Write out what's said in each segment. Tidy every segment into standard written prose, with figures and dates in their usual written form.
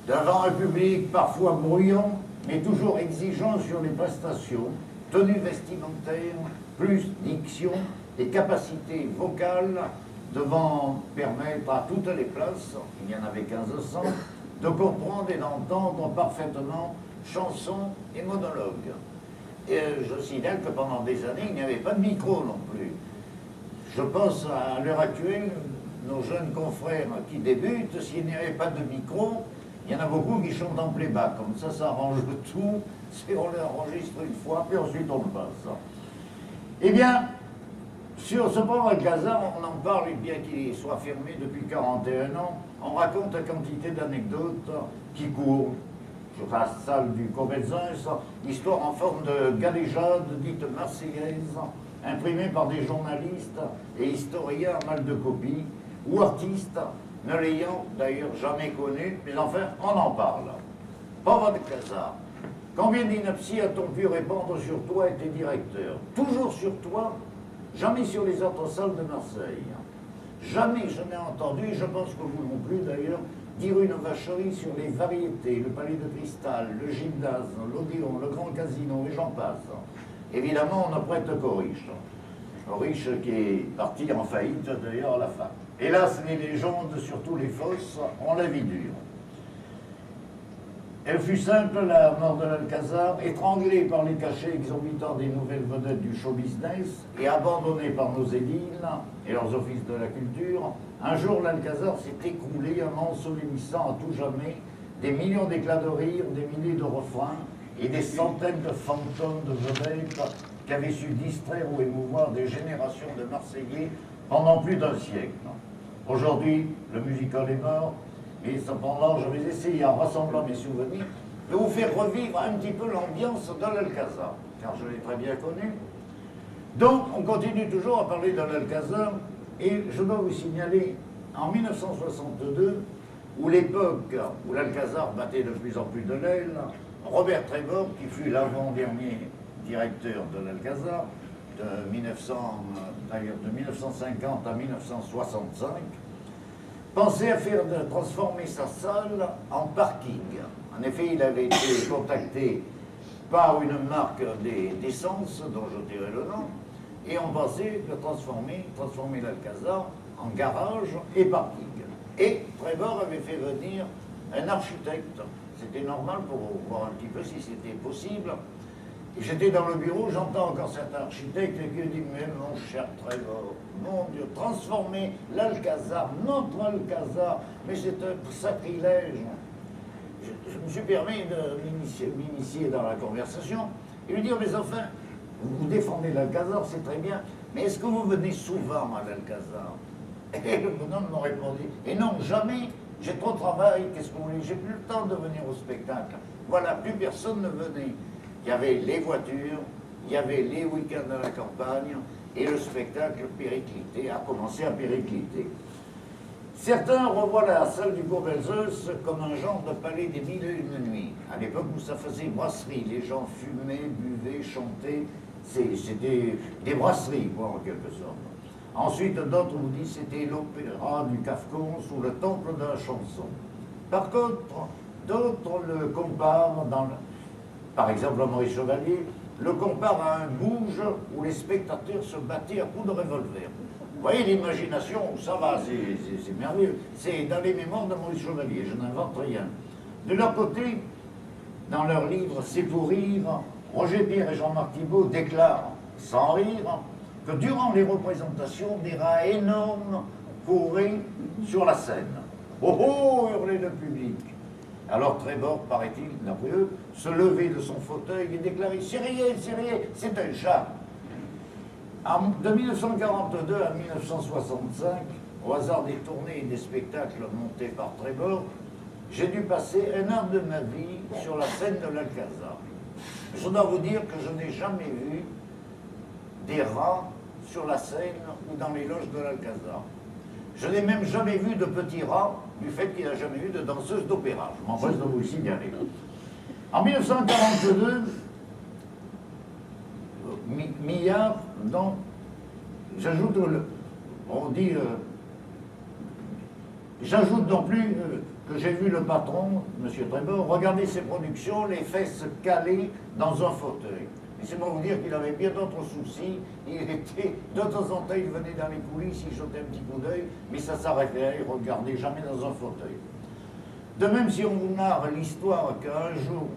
devant un public parfois bruyant, mais toujours exigeant sur les prestations, tenue vestimentaire, plus diction et capacités vocales devant permettre à toutes les places, il y en avait 1500, de comprendre et d'entendre parfaitement chansons et monologues. Et je signale que pendant des années, il n'y avait pas de micro non plus. Je pense à l'heure actuelle, nos jeunes confrères qui débutent, s'il n'y avait pas de micro, il y en a beaucoup qui chantent en playback. Comme ça arrange tout. On l'enregistre une fois, puis ensuite on le passe. Eh bien, sur ce port Alcazar, on en parle, bien qu'il soit fermé depuis 41 ans, on raconte une quantité d'anecdotes qui courent sur la salle du Corbelzens, histoire en forme de galéjade dite marseillaise, imprimée par des journalistes et historiens à mal de copies, ou artistes, ne l'ayant d'ailleurs jamais connu, mais enfin, on en parle. Port Alcazar, combien d'inepties a-t-on pu répandre sur toi et tes directeurs? Toujours sur toi, jamais sur les autres salles de Marseille. Jamais je n'ai entendu, et je pense que vous non plus d'ailleurs, dire une vacherie sur les variétés, le Palais de Cristal, le Gymnase, l'Odéon, le Grand Casino, et j'en passe. Évidemment, on ne prête qu'aux riches. Aux riches qui est parti en faillite d'ailleurs à la fin. Hélas, les légendes, surtout les fausses, ont la vie dure. Elle fut simple, la mort de l'Alcazar, étranglée par les cachets exorbitants des nouvelles vedettes du show business et abandonnée par nos édiles et leurs offices de la culture. Un jour, l'Alcazar s'est écroulé, ensoleillissant à tout jamais des millions d'éclats de rire, des milliers de refrains et des centaines de fantômes de vedettes qui avaient su distraire ou émouvoir des générations de Marseillais pendant plus d'un siècle. Aujourd'hui, le musical est mort. Et cependant, je vais essayer, en rassemblant mes souvenirs, de vous faire revivre un petit peu l'ambiance de l'Alcazar, car je l'ai très bien connu. Donc, on continue toujours à parler de l'Alcazar, et je dois vous signaler, en 1962, où l'époque où l'Alcazar battait de plus en plus de l'aile, Robert Trébor, qui fut l'avant-dernier directeur de l'Alcazar, de 1950 à 1965, pensait à transformer sa salle en parking. En effet, il avait été contacté par une marque d'essence dont je dirai le nom, et on pensait de transformer l'Alcazar en garage et parking. Et Trébor avait fait venir un architecte. C'était normal pour voir un petit peu si c'était possible. J'étais dans le bureau, j'entends encore cet architecte qui dit « Mais mon cher Trébor, mon Dieu, transformer l'Alcazar, notre Alcazar, mais c'est un sacrilège !» Je me suis permis de m'initier dans la conversation et lui dire « Mais enfin, vous défendez l'Alcazar, c'est très bien, mais est-ce que vous venez souvent à l'Alcazar ?» Et le bonhomme m'a répondu « Et non, jamais, j'ai trop de travail, qu'est-ce que vous voulez, j'ai plus le temps de venir au spectacle. » Voilà, plus personne ne venait. Il y avait les voitures, il y avait les week-ends à la campagne, et le spectacle périclité a commencé à péricliter. Certains revoient la salle du Corbelzens comme un genre de palais des mille et une nuits. À l'époque où ça faisait brasserie, les gens fumaient, buvaient, chantaient, c'était des brasseries, quoi, en quelque sorte. Ensuite, d'autres vous disent que c'était l'opéra du Kafkons ou le temple de la chanson. Par contre, d'autres le comparent par exemple, Maurice Chevalier le compare à un bouge où les spectateurs se battaient à coups de revolver. Vous voyez l'imagination, ça va, c'est merveilleux. C'est dans les mémoires de Maurice Chevalier, je n'invente rien. De leur côté, dans leur livre C'est pour rire, Roger Pierre et Jean-Marc Thibault déclarent, sans rire, que durant les représentations, des rats énormes couraient sur la scène. Oh oh, hurlait le public. Alors Trébor, paraît-il, d'après eux, se levait de son fauteuil et déclarait « C'est rien, c'est un chat ». De 1942 à 1965, au hasard des tournées et des spectacles montés par Trébor, j'ai dû passer un an de ma vie sur la scène de l'Alcazar. Je dois vous dire que je n'ai jamais vu des rats sur la scène ou dans les loges de l'Alcazar. Je n'ai même jamais vu de petits rats du fait qu'il n'a jamais eu de danseuse d'opéra. Je m'empresse de vous le signaler. En 1942, Millard, donc, j'ajoute, on dit, j'ajoute non plus que j'ai vu le patron, M. Trébor, regarder ses productions, les fesses calées dans un fauteuil. Et c'est pour vous dire qu'il avait bien d'autres soucis. Il était, de temps en temps, il venait dans les coulisses, il jetait un petit coup d'œil, mais ça s'arrêtait, il ne regardait jamais dans un fauteuil. De même, si on vous narre l'histoire qu'un jour,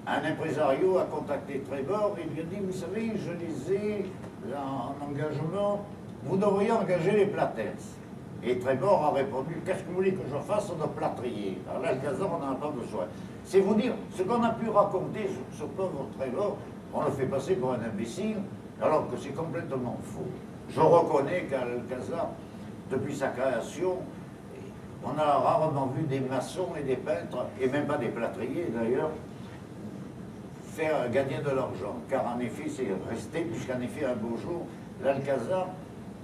un impresario a contacté Trébor et lui a dit, vous savez, je les ai en engagement, vous devriez engager les Platens. Et Trébor a répondu, qu'est-ce que vous voulez que je fasse de plâtrier? Alors l'Alcazar, on n'en a pas besoin. C'est vous dire, ce qu'on a pu raconter sur ce pauvre Trébor, on le fait passer pour un imbécile, alors que c'est complètement faux. Je reconnais qu'à l'Alcazar, depuis sa création, on a rarement vu des maçons et des peintres, et même pas des plâtriers d'ailleurs, faire gagner de l'argent. Car en effet, c'est resté, puisqu'en effet, un beau jour, l'Alcazar,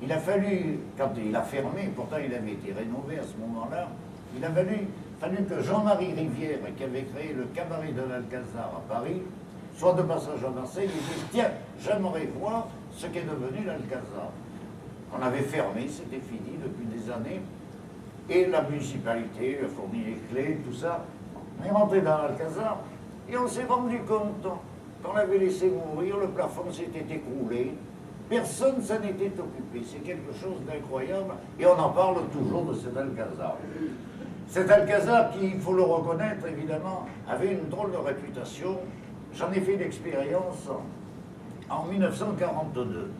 il a fallu, quand il a fermé, pourtant il avait été rénové à ce moment-là, il a fallu que Jean-Marie Rivière, qui avait créé le cabaret de l'Alcazar à Paris, soit de passage à Marseille, et dise, tiens, j'aimerais voir ce qu'est devenu l'Alcazar. On avait fermé, c'était fini depuis des années, et la municipalité a fourni les clés, tout ça. On est rentré dans l'Alcazar, et on s'est rendu compte qu'on avait laissé mourir, le plafond s'était écroulé, personne ne s'en était occupé. C'est quelque chose d'incroyable, et on en parle toujours de cet Alcazar. Cet Alcazar qui, il faut le reconnaître évidemment, avait une drôle de réputation. J'en ai fait l'expérience en 1942.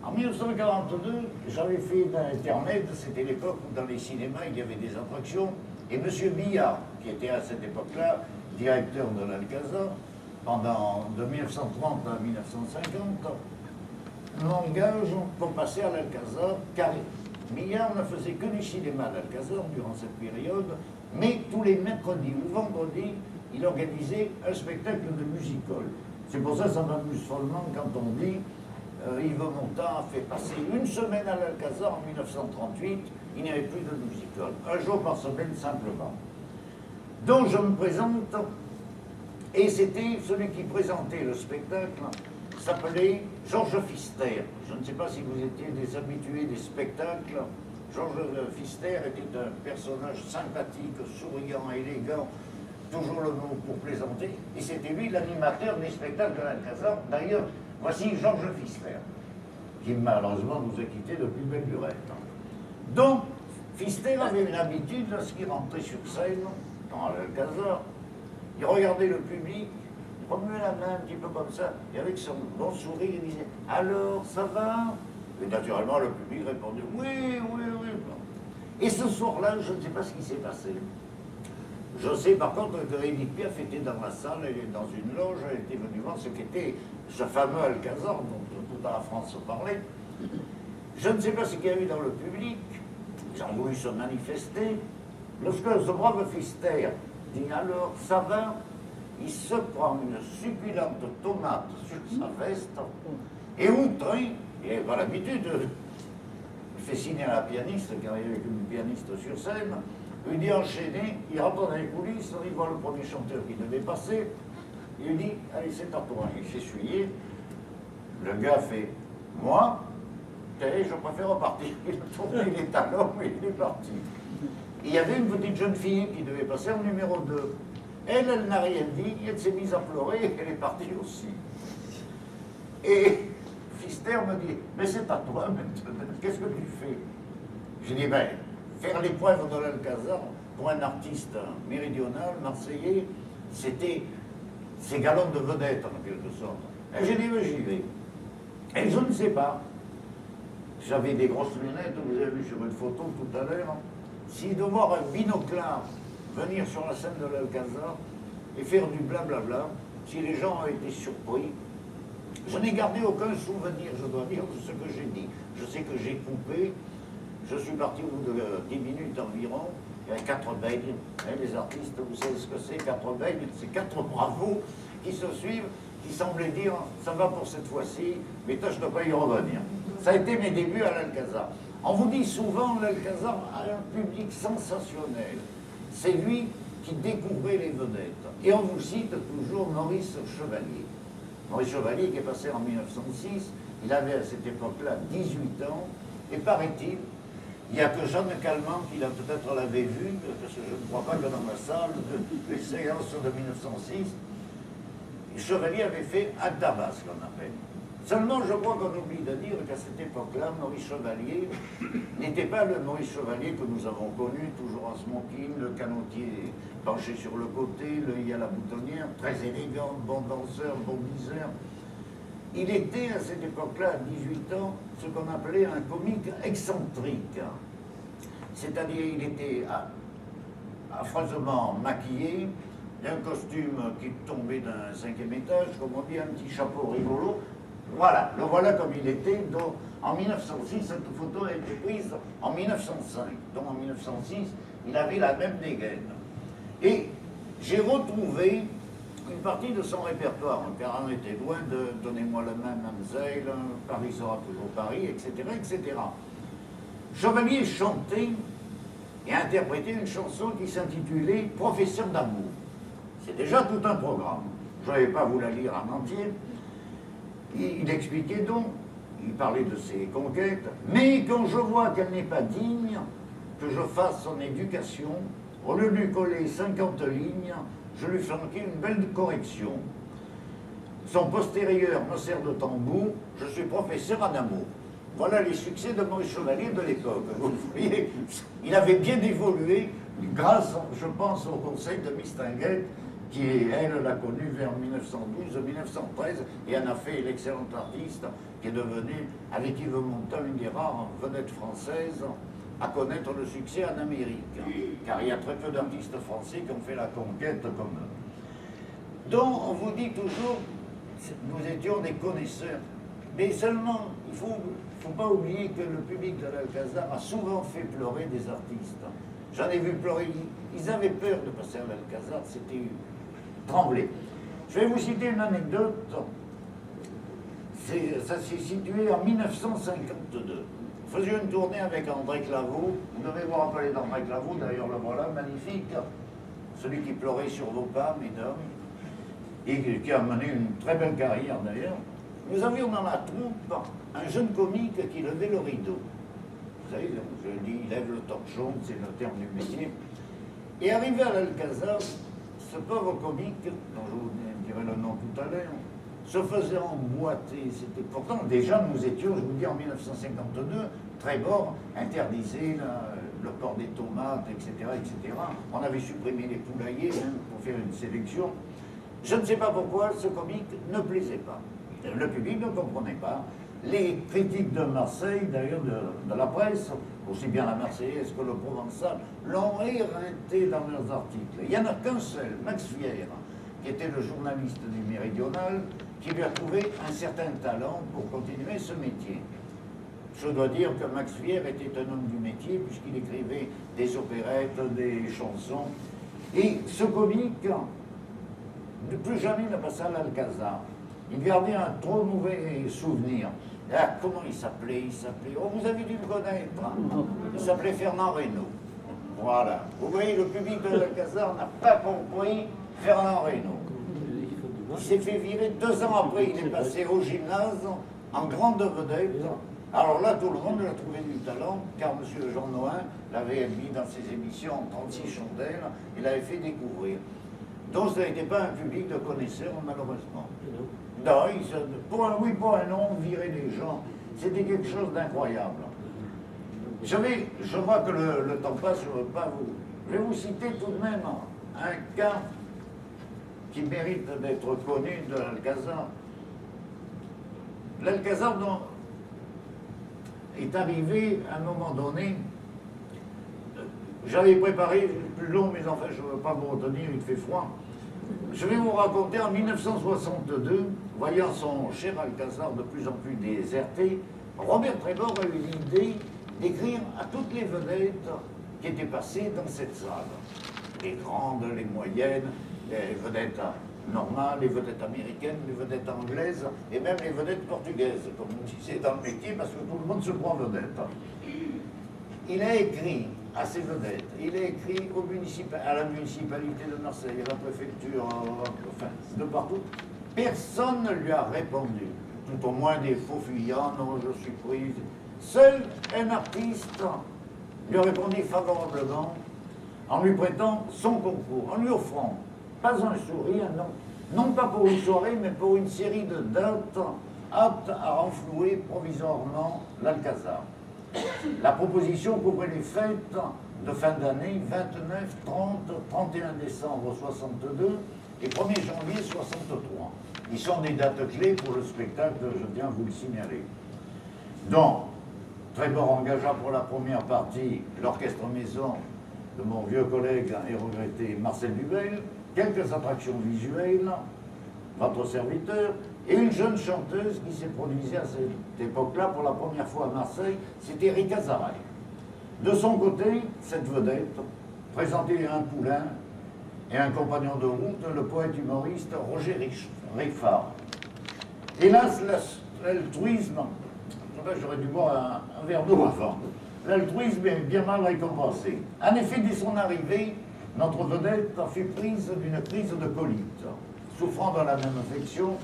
En 1942, j'avais fait d'Internet, c'était l'époque où dans les cinémas il y avait des attractions, et M. Billard, qui était à cette époque-là directeur de l'Alcazar, pendant de 1930 à 1950, m'engage pour passer à l'Alcazar, car Billard ne faisait que du cinéma à l'Alcazar durant cette période, mais tous les mercredis ou vendredis, il organisait un spectacle de musical. C'est pour ça que ça m'amuse follement quand on dit Yves Montand a fait passer une semaine à l'Alcazar en 1938, il n'y avait plus de musical, un jour par semaine simplement. Donc je me présente, et c'était celui qui présentait le spectacle, s'appelait Georges Pfister. Je ne sais pas si vous étiez des habitués des spectacles. Georges Pfister était un personnage sympathique, souriant, élégant, toujours le mot pour plaisanter, et c'était lui l'animateur des spectacles de l'Alcazar. D'ailleurs, voici Georges Pfister, qui malheureusement nous a quittés depuis belle lurette. Donc, Pfister avait une habitude, lorsqu'il rentrait sur scène, dans l'Alcazar, il regardait le public, il remuait la main un petit peu comme ça, et avec son bon sourire, il disait « Alors, ça va ?» Et naturellement, le public répondait « Oui, oui, oui. » Et ce soir-là, je ne sais pas ce qui s'est passé. Je sais par contre que Édith Piaf était dans la salle, elle est dans une loge, elle était venue voir ce qu'était ce fameux Alcazar dont toute la France se parlait. Je ne sais pas ce qu'il y a eu dans le public, ils ont voulu se manifester. Lorsque ce brave Pfister dit alors ça va, il se prend une succulente tomate sur sa veste, et outré, il n'a pas l'habitude, il fait signer à la pianiste, car il y avait une pianiste sur scène, il dit enchaîné, il rentre dans les coulisses, il voit le premier chanteur qui devait passer, il lui dit, allez c'est à toi, il s'essuyait, le gars fait, moi, je préfère repartir, il a tourné les talons et il est parti. Il y avait une petite jeune fille qui devait passer en numéro 2. Elle n'a rien dit, elle s'est mise à pleurer et elle est partie aussi. Et Pfister me dit, mais c'est à toi maintenant, qu'est-ce que tu fais? J'ai dit, ben, faire l'épreuve de l'Alcazar pour un artiste méridional, marseillais, c'était ses galons de vedette en quelque sorte. Et j'ai dit, mais j'y vais. Et je ne sais pas, j'avais des grosses lunettes, vous avez vu sur une photo tout à l'heure, si de voir un binoclard venir sur la scène de l'Alcazar et faire du blablabla, si les gens ont été surpris, je n'ai gardé aucun souvenir, je dois dire, de ce que j'ai dit. Je sais que j'ai coupé, je suis parti au bout de 10 minutes environ, il y a 4 bègles, les artistes, vous savez ce que c'est, 4 bègles, c'est 4 bravos qui se suivent, qui semblaient dire, ça va pour cette fois-ci, mais tâche de ne pas y revenir. Ça a été mes débuts à l'Alcazar. On vous dit souvent, l'Alcazar a un public sensationnel. C'est lui qui découvrait les vedettes. Et on vous cite toujours Maurice Chevalier. Maurice Chevalier qui est passé en 1906, il avait à cette époque-là 18 ans, et paraît-il, Il n'y a que Jeanne Calment qui peut-être l'avait vu, parce que je ne crois pas que dans la salle de séances de 1906, Chevalier avait fait Actabas, qu'on appelle. Seulement, je crois qu'on oublie de dire qu'à cette époque-là, Maurice Chevalier n'était pas le Maurice Chevalier que nous avons connu, toujours en smoking, le canotier penché sur le côté, l'œil à la boutonnière, très élégant, bon danseur, bon diseur. Il était à cette époque-là, à 18 ans, ce qu'on appelait un comique excentrique. C'est-à-dire, il était affreusement maquillé, un costume qui tombait d'un 5e étage, comme on dit, un petit chapeau rigolo. Voilà, le voilà comme il était. Donc, en 1906, cette photo a été prise en 1905. Donc, en 1906, il avait la même dégaine. Et j'ai retrouvé une partie de son répertoire, car on était loin de « Donnez-moi la main, mademoiselle »,« Paris sera toujours Paris », etc., etc. Chevalier chantait et interprétait une chanson qui s'intitulait « Professeur d'amour ». C'est déjà tout un programme. Je ne vais pas vous la lire en entier. Il expliquait donc, il parlait de ses conquêtes, mais quand je vois qu'elle n'est pas digne, que je fasse son éducation, au lieu de lui coller 50 lignes, je lui flanquais une belle correction. Son postérieur me sert de tambour, je suis professeur en amour. Voilà les succès de Maurice Chevalier de l'époque. Vous voyez, il avait bien évolué grâce, je pense, au conseil de Mistinguett, qui, elle, l'a connu vers 1912-1913, et en a fait l'excellente artiste qui est devenue, avec Yves Montand, une des rares vedettes françaises à connaître le succès en Amérique. Car il y a très peu d'artistes français qui ont fait la conquête comme eux. Donc, on vous dit toujours, nous étions des connaisseurs. Mais seulement, il ne faut pas oublier que le public de l'Alcazar a souvent fait pleurer des artistes. J'en ai vu pleurer. Ils avaient peur de passer à l'Alcazar, c'était trembler. Je vais vous citer une anecdote. Ça s'est situé en 1952. Nous faisions une tournée avec André Claveau. Vous devez vous rappeler d'André Claveau, d'ailleurs le voilà, magnifique. Celui qui pleurait sur vos pas, mesdames, et qui a mené une très belle carrière d'ailleurs. Nous avions dans la troupe un jeune comique qui levait le rideau. Vous savez, je dis, il lève le torchon, c'est le terme du métier. Et arrivé à l'Alcazar, ce pauvre comique, dont je vous dirai le nom tout à l'heure, se faisait emboîter. Pourtant, déjà, nous étions, je vous dis, en 1952, Trébord interdisait le port des tomates, etc., etc. On avait supprimé les poulaillers pour faire une sélection. Je ne sais pas pourquoi ce comique ne plaisait pas. Le public ne comprenait pas. Les critiques de Marseille, d'ailleurs de la presse, aussi bien la marseillaise que le provençal, l'ont éreinté dans leurs articles. Il n'y en a qu'un seul, Max Fière, qui était le journaliste du Méridional, qui lui a trouvé un certain talent pour continuer ce métier. Je dois dire que Max Fière était un homme du métier, puisqu'il écrivait des opérettes, des chansons. Et ce comique, plus jamais ne passa à l'Alcazar. Il gardait un trop mauvais souvenir. Ah, comment il s'appelait? Oh, vous avez dû le connaître. Hein? Il s'appelait Fernand Reynaud. Voilà. Vous voyez, le public de l'Alcazar n'a pas compris Fernand Reynaud. Il s'est fait virer 2 ans après. Il est passé au gymnase en grande vedette. Alors là, tout le monde a trouvé du talent, car M. Jean Noin l'avait mis dans ses émissions 36 chandelles et l'avait fait découvrir. Donc, ce n'était pas un public de connaisseurs, malheureusement. Non, pour un oui, pour un non, virer les gens, c'était quelque chose d'incroyable. Je vois que le temps passe, je ne veux pas vous... Je vais vous citer tout de même un cas qui mérite d'être connu de l'Alcazar. L'Alcazar est arrivé à un moment donné. J'avais préparé plus long, mais enfin, je ne veux pas vous retenir, il fait froid. Je vais vous raconter en 1962, voyant son cher Alcazar de plus en plus déserté, Robert Trébord a eu l'idée d'écrire à toutes les vedettes qui étaient passées dans cette salle. Les grandes, les moyennes, les vedettes normales, les vedettes américaines, les vedettes anglaises et même les vedettes portugaises, comme on disait dans le métier, parce que tout le monde se croit vedette. Il a écrit à ces vedettes, il a écrit à la municipalité de Marseille, à la préfecture, enfin, de partout. Personne ne lui a répondu. Tout au moins des faux fuyants, non, je suis prise. Seul un artiste lui répondit favorablement en lui prêtant son concours, en lui offrant pas un sourire, non pas pour une soirée, mais pour une série de dates aptes à renflouer provisoirement l'Alcazar. La proposition couvrait les fêtes de fin d'année 29, 30, 31 décembre 62 et 1er janvier 63. Ils sont des dates clés pour le spectacle, je tiens à vous le signaler. Donc, Trébor engagea pour la première partie l'orchestre maison de mon vieux collègue et regretté Marcel Duvel, quelques attractions visuelles, votre serviteur, et une jeune chanteuse qui s'est produisée à cette époque-là pour la première fois à Marseille, c'était Rika Zaraï. De son côté, cette vedette présentait un poulain et un compagnon de route, le poète humoriste Roger Riffard. Hélas, l'altruisme, j'aurais dû boire un verre d'eau avant, l'altruisme est bien mal récompensé. En effet, dès son arrivée, notre vedette fut prise d'une crise de colite. Souffrant de la même affection,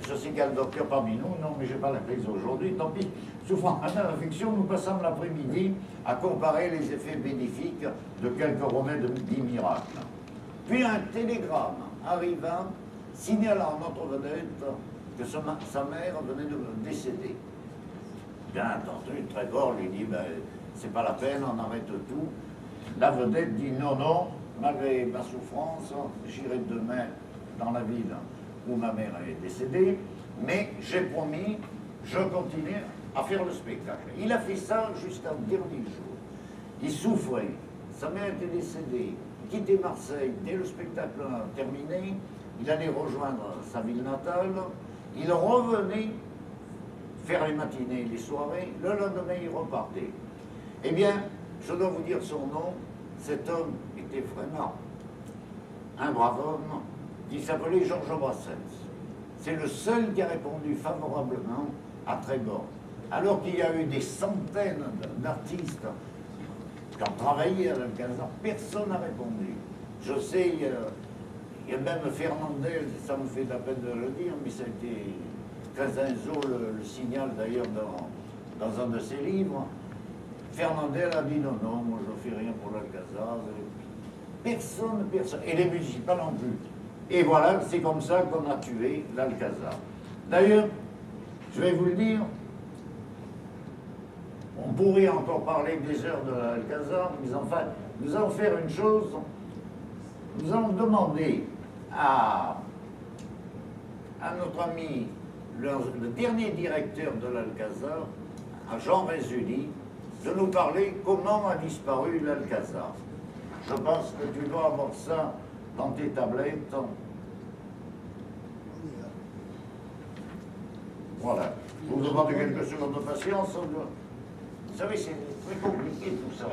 je sais qu'il y a le docteur parmi nous, non mais j'ai pas la crise aujourd'hui, tant pis. Souffrant de la même affection, nous passâmes l'après-midi à comparer les effets bénéfiques de quelques remèdes dits miracles. Puis un télégramme arriva signalant à notre vedette que sa mère venait de décéder. Bien entendu, Trébor lui dit, ben, c'est pas la peine, on arrête tout. La vedette dit, non, malgré ma souffrance, j'irai demain dans la ville où ma mère est décédée, mais j'ai promis, je continue à faire le spectacle. Il a fait ça jusqu'au dernier jour. Il souffrait, sa mère était décédée, il quittait Marseille dès le spectacle terminé, il allait rejoindre sa ville natale, il revenait faire les matinées et les soirées, le lendemain il repartait. Eh bien, je dois vous dire son nom, cet homme était vraiment un brave homme, qui s'appelait Georges Brassens. C'est le seul qui a répondu favorablement à Trébor. Alors qu'il y a eu des centaines d'artistes qui ont travaillé à l'Alcazar, personne n'a répondu. Je sais, il y a même Fernandel, ça me fait de la peine de le dire, mais ça a été Casinzo le signale d'ailleurs dans un de ses livres. Fernandel a dit non, moi je ne fais rien pour l'Alcazar. Personne. Et les musiciens non plus. Et voilà, c'est comme ça qu'on a tué l'Alcazar. D'ailleurs, je vais vous le dire, on pourrait encore parler des heures de l'Alcazar, mais enfin, nous allons faire une chose, nous allons demander à notre ami, le dernier directeur de l'Alcazar, à Jean Rézuli, de nous parler comment a disparu l'Alcazar. Je pense que tu dois avoir ça dans tes tablettes. Voilà. Vous demandez quelque chose de patience. Vous savez, c'est très compliqué tout ça.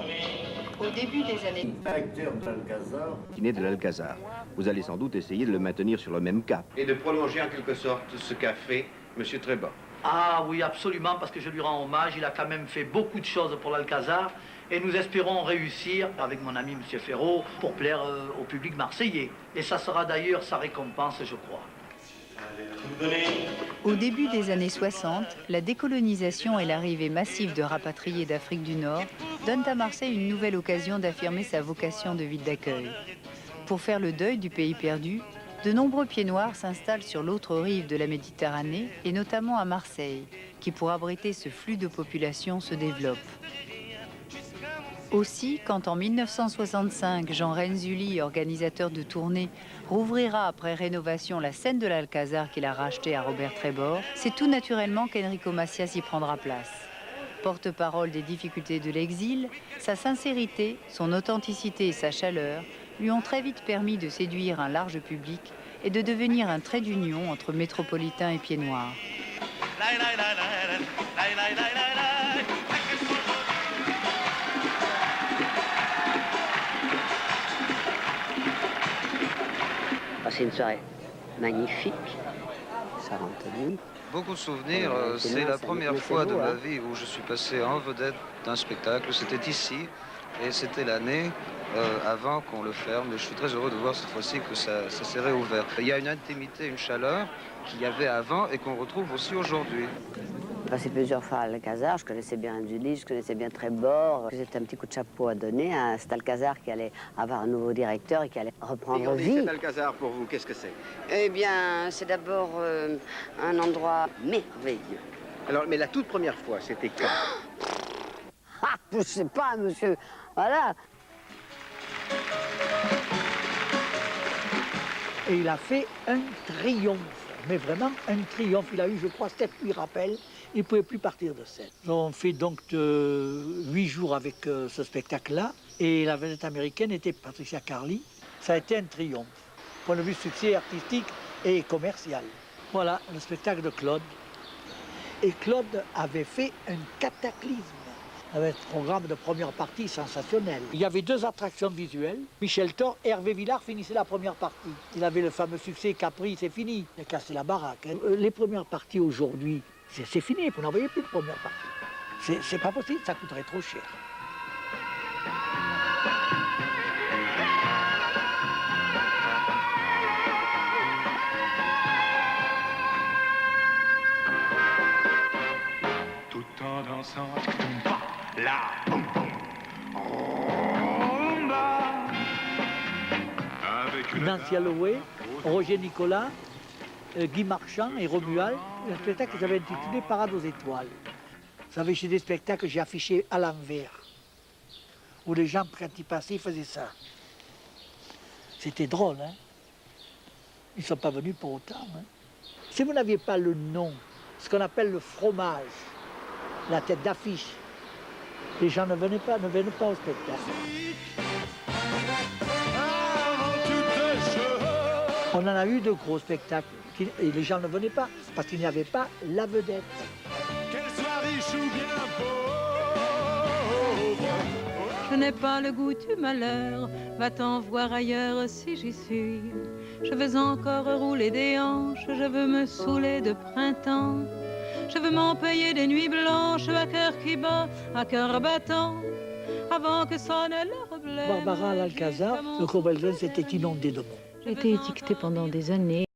Au début des années... Directeur de l'Alcazar. De l'Alcazar. Vous allez sans doute essayer de le maintenir sur le même cap. Et de prolonger en quelque sorte ce qu'a fait M. Trébor. Ah oui, absolument, parce que je lui rends hommage. Il a quand même fait beaucoup de choses pour l'Alcazar. Et nous espérons réussir, avec mon ami M. Ferraud, pour plaire au public marseillais. Et ça sera d'ailleurs sa récompense, je crois. Au début des années 60, la décolonisation et l'arrivée massive de rapatriés d'Afrique du Nord donnent à Marseille une nouvelle occasion d'affirmer sa vocation de ville d'accueil. Pour faire le deuil du pays perdu, de nombreux pieds noirs s'installent sur l'autre rive de la Méditerranée, et notamment à Marseille, qui pour abriter ce flux de population se développe. Aussi, quand en 1965, Jean Renzulli, organisateur de tournée, rouvrira après rénovation la scène de l'Alcazar qu'il a rachetée à Robert Trébor, c'est tout naturellement qu'Enrico Macias y prendra place. Porte-parole des difficultés de l'exil, sa sincérité, son authenticité et sa chaleur lui ont très vite permis de séduire un large public et de devenir un trait d'union entre métropolitains et pieds noirs. C'est une soirée magnifique, ça rentre bien. Beaucoup de souvenirs, c'est la première fois de ma vie où je suis passé en vedette d'un spectacle, c'était ici, et c'était l'année avant qu'on le ferme, et je suis très heureux de voir cette fois-ci que ça s'est réouvert. Il y a une intimité, une chaleur qu'il y avait avant et qu'on retrouve aussi aujourd'hui. J'ai passé plusieurs fois à Alcazar, je connaissais bien Anzuli, je connaissais bien Trébor. C'était un petit coup de chapeau à donner à cet Alcazar qui allait avoir un nouveau directeur et qui allait reprendre vie. Cet Alcazar, pour vous, qu'est-ce que c'est? Eh bien, c'est d'abord un endroit merveilleux. Alors, mais la toute première fois, c'était quand? Ah, je sais pas, monsieur. Voilà. Et il a fait un triomphe, mais vraiment un triomphe. Il a eu, je crois, 7-8 rappels. Il ne pouvait plus partir de scène. On fait donc 8 jours avec ce spectacle-là. Et la vedette américaine était Patricia Carly. Ça a été un triomphe. Point de vue succès artistique et commercial. Voilà, le spectacle de Claude. Et Claude avait fait un cataclysme. Avec un programme de première partie sensationnel. Il y avait 2 attractions visuelles. Michel Thor et Hervé Villard finissaient la première partie. Il avait le fameux succès Capri, c'est fini. Il a cassé la baraque. Les premières parties aujourd'hui, c'est fini. Vous n'en voyez plus de première partie. C'est pas possible, ça coûterait trop cher. Tout en dansant, la boum boum, rumba. Nancy Holloway, Roger Nicolas, Guy Marchand et Romuald. Un spectacle que j'avais intitulé Parade aux étoiles. Vous savez, chez des spectacles que j'ai affichés à l'envers, où les gens, quand ils passaient, ils faisaient ça. C'était drôle, hein? Ils ne sont pas venus pour autant. Hein? Si vous n'aviez pas le nom, ce qu'on appelle le fromage, la tête d'affiche, les gens ne venaient pas au spectacle. On en a eu de gros spectacles et les gens ne venaient pas parce qu'il n'y avait pas la vedette. Qu'elle soit riche ou bien pauvre. Je n'ai pas le goût du malheur, va-t'en voir ailleurs si j'y suis. Je veux encore rouler des hanches, je veux me saouler de printemps. Je veux m'en payer des nuits blanches à cœur qui bat, à cœur battant, avant que sonne l'heure blême. Barbara à l'Alcazar, le Cobelzen s'était inondé de monde. J'ai été étiquetée pendant des années.